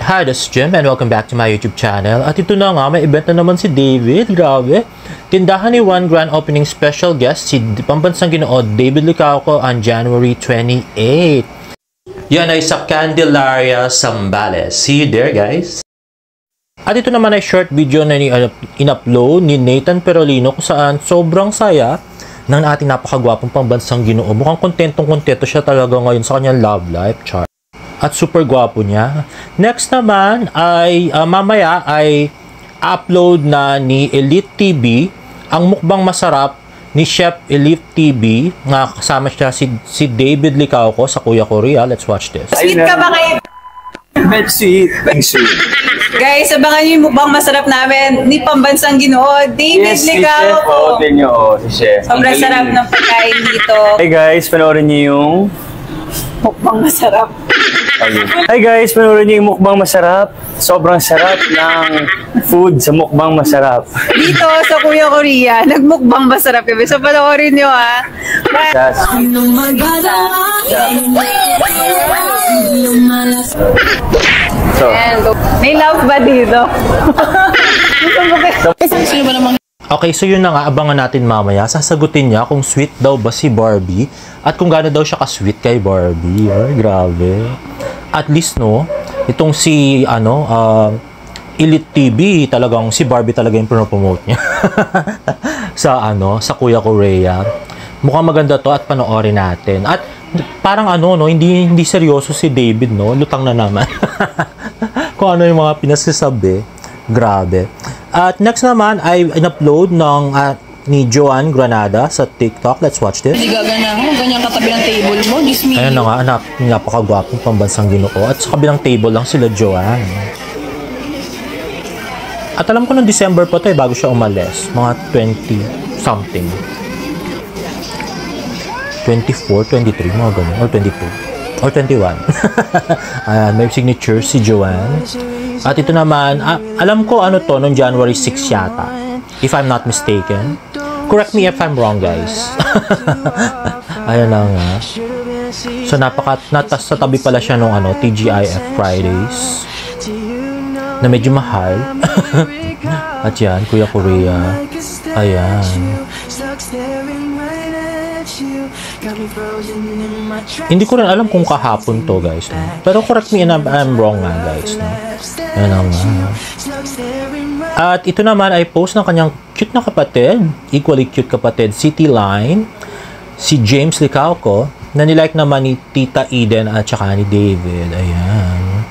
Hi, this is Jim and welcome back to my YouTube channel. At ito na nga, may event na naman si David. Grabe. Tindahan ni One grand opening special guest si Pambansang Ginoo David Licauco on January 28. Yan ay sa Candelaria, Zambales. See you there, guys. At ito naman ay short video na in-upload ni Nathan Perolino kung saan sobrang saya ng ating napakagwapong Pambansang Ginoo. Mukhang kontentong-kontento siya talaga ngayon sa kanyang love life, char. At super gwapo niya. Next naman ay mamaya ay upload na ni Elite TV ang mukbang masarap ni Chef Elite TV nga kasama siya si David Licauco sa Kuya Korea. Let's watch this. Sweet ka ba kayo? Sweet. Sweet. Guys, abangan niyo yung mukbang masarap namin ni Pambansang Ginoo David Licauco. Si Chef. Sobrang sarap ng pagkain dito. Hey guys, panoorin niyo yung Mukbang masarap. Hi guys, panoorin niyo yung mukbang masarap. Sobrang sarap ng food sa mukbang masarap. Dito sa Kuya Korea, nagmukbang masarap kami. So panoorin niyo ha. Yes. So, And may love ba dito? Okay, so yun na nga, abangan natin mamaya. Sasagutin niya kung sweet daw ba si Barbie at kung gaano daw siya ka-sweet kay Barbie. Ay, grabe. At least, no, itong si, Elite TV, talagang si Barbie talaga yung promote niya. sa Kuya Korea. Mukhang maganda to at panoorin natin. At parang hindi seryoso si David, no? Lutang na naman. Kung ano yung mga pinasasabi. Grabe. At next naman ay in-upload ng ni Joanne Granada sa TikTok. Let's watch this. Hindi gaganahan. Ganyan katabi ng table mo. Ayan na nga, anak. Napakagwapong Pambansang Ginoo. At sa kabilang table lang sila Joanne. At alam ko ng December pa to bago siya umalis. Mga 20 something. 24, 23, mga ganun. Or 22. Or 21. Ayan, may signature si Joanne. At ito naman, alam ko to, noong January 6 yata. If I'm not mistaken. Correct me if I'm wrong, guys. Ayan na nga. So, sa tabi pala siya nung TGIF Fridays. Na medyo mahal. At yan, Kuya Korea. Ayan. Hindi ko rin alam kung kahapon to, guys. No? Pero correct me if I'm wrong nga, guys. No? Ayan na nga. At ito naman ay post ng kanyang cute na kapatid, equally cute kapatid, City Line, si James Licauco, na nilike naman ni Tita Eden at saka ni David. Ayan.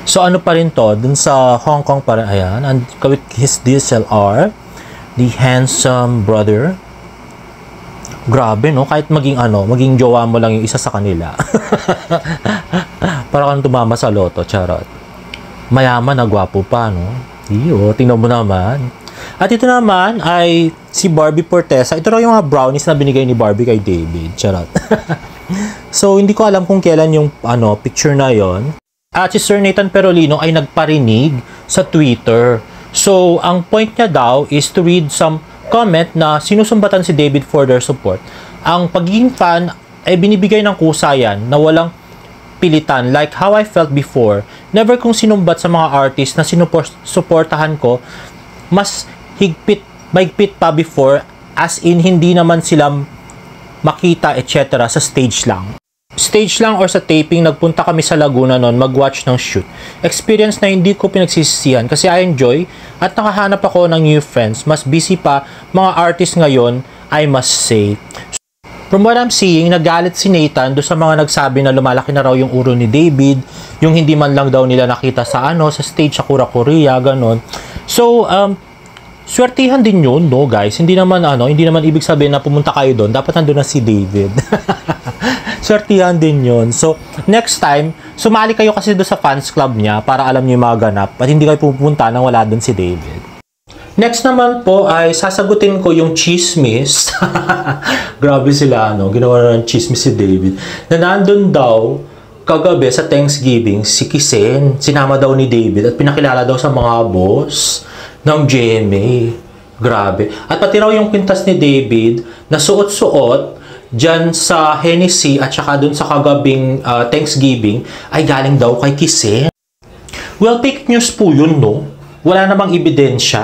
So ano pa rin to, dun sa Hong Kong pa rin, ayan, and with his DSLR, the handsome brother. Grabe, no? Kahit maging jowa mo lang yung isa sa kanila. Para kang tumama sa loto, charot. Mayaman na gwapo pa, no? Iyo, tingnan mo naman. At ito naman ay si Barbie Portesa. Ito raw yung mga brownies na binigay ni Barbie kay David. Charot. So, hindi ko alam kung kailan yung picture na yon. At si Sir Nathan Perolino ay nagparinig sa Twitter. So, ang point niya daw is to read some comment na sinusumbatan si David for their support. Ang pagiging fan ay binibigay ng kusayan na walang pilitan, like how I felt before. Never kong sinumbat sa mga artist na sinuportahan ko, mas mahigpit pa before, as in hindi naman sila makita etc. sa stage lang. Stage lang or sa taping, nagpunta kami sa Laguna noon mag-watch ng shoot. Experience na hindi ko pinagsisisihan kasi I enjoy at nakahanap ako ng new friends. Mas busy pa mga artist ngayon, I must say. From what I'm seeing, nagalit si Nathan do sa mga nagsabi na lumalaki na raw yung uro ni David, yung hindi man lang daw nila nakita sa sa stage sa Kuya Korea, ganon. So, swertihan din yun, no, guys. Hindi naman ibig sabihin na pumunta kayo doon, dapat nandun na si David. Swertihan din yun. So, next time, sumali kayo kasi doon sa fans club niya para alam niyo yung mga ganap at hindi kayo pupunta nang wala doon si David. Next naman po ay sasagutin ko yung chismis. Grabe sila, ginawa na ng chismis si David. Na nandun daw, kagabi sa Thanksgiving, si Kisen, sinama daw ni David at pinakilala daw sa mga boss ng GMA. Grabe. At pati raw yung kwintas ni David na suot-suot dyan sa Hennessy at saka dun sa kagabing Thanksgiving ay galing daw kay Kisen. Well, fake news po yun, no? Wala namang ebidensya.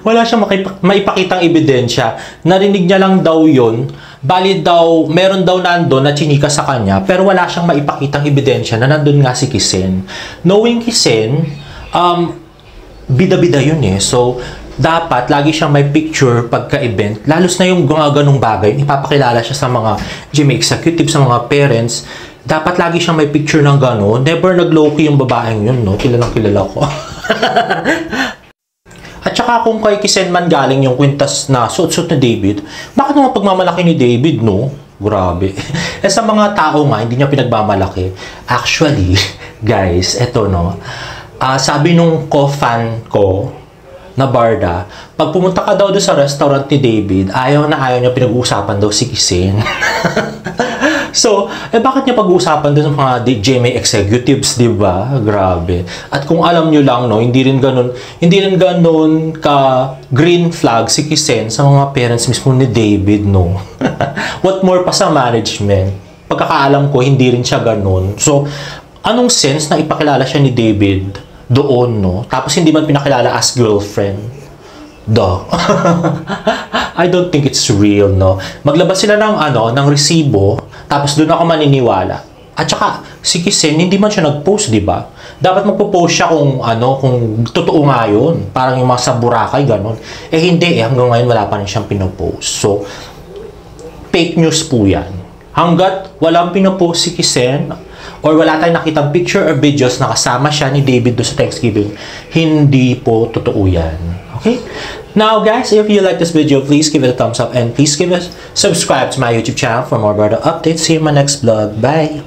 Wala siyang maipakitang ebidensya. Narinig niya lang daw yun. Bali daw, meron daw nandun na chinika sa kanya, pero wala siyang maipakitang ebidensya na nandun nga si Kisen. Knowing Kisen, bida-bida yun eh. So, dapat lagi siyang may picture pagka-event. Lalos na yung ganung bagay. Ipapakilala siya sa mga gym executive, sa mga parents. Dapat lagi siyang may picture ng gano'n. Never nag-low-key yung babaeng yun, no? Kilalang kilala ko. At saka kung kay Kisen man galing yung kwintas na suot-suot ni David, bakit naman pagmamalaki ni David, no? Grabe. Eh sa mga tao nga, hindi niya pinagmamalaki. Actually, guys, eto, no? Sabi nung ko-fan ko, na Barda, pag pumunta ka daw doon sa restaurant ni David, ayaw niya pinag-uusapan daw si Kisen. So, bakit niya pag-uusapan doon sa mga GMA executives, di ba? Grabe. At kung alam niyo lang, no, hindi rin ganun ka green flag si Kisen sa mga parents mismo ni David, no. What more pa sa management? Pagkakaalam ko, hindi rin siya ganun. So, anong sense na ipakilala siya ni David doon, no? Tapos hindi man pinakilala as girlfriend. Duh. I don't think it's real, no? Maglabas sila ng resibo, tapos doon ako maniniwala. At saka, si Kisen, hindi man siya nag-post, di ba? Dapat magpo-post siya kung totoo nga yun. Parang yung mga sa Boracay, gano'n. Eh, hindi. Hanggang ngayon, wala pa rin siyang pinopost. So, fake news po yan. Hanggat walang pinopost si Kisen, or wala tayong nakitang picture or videos na kasama siya ni David doon sa Thanksgiving, hindi po totoo yan. Okay? Now, guys, if you like this video, please give it a thumbs up and please subscribe to my YouTube channel for more Barda updates. See you in my next vlog. Bye!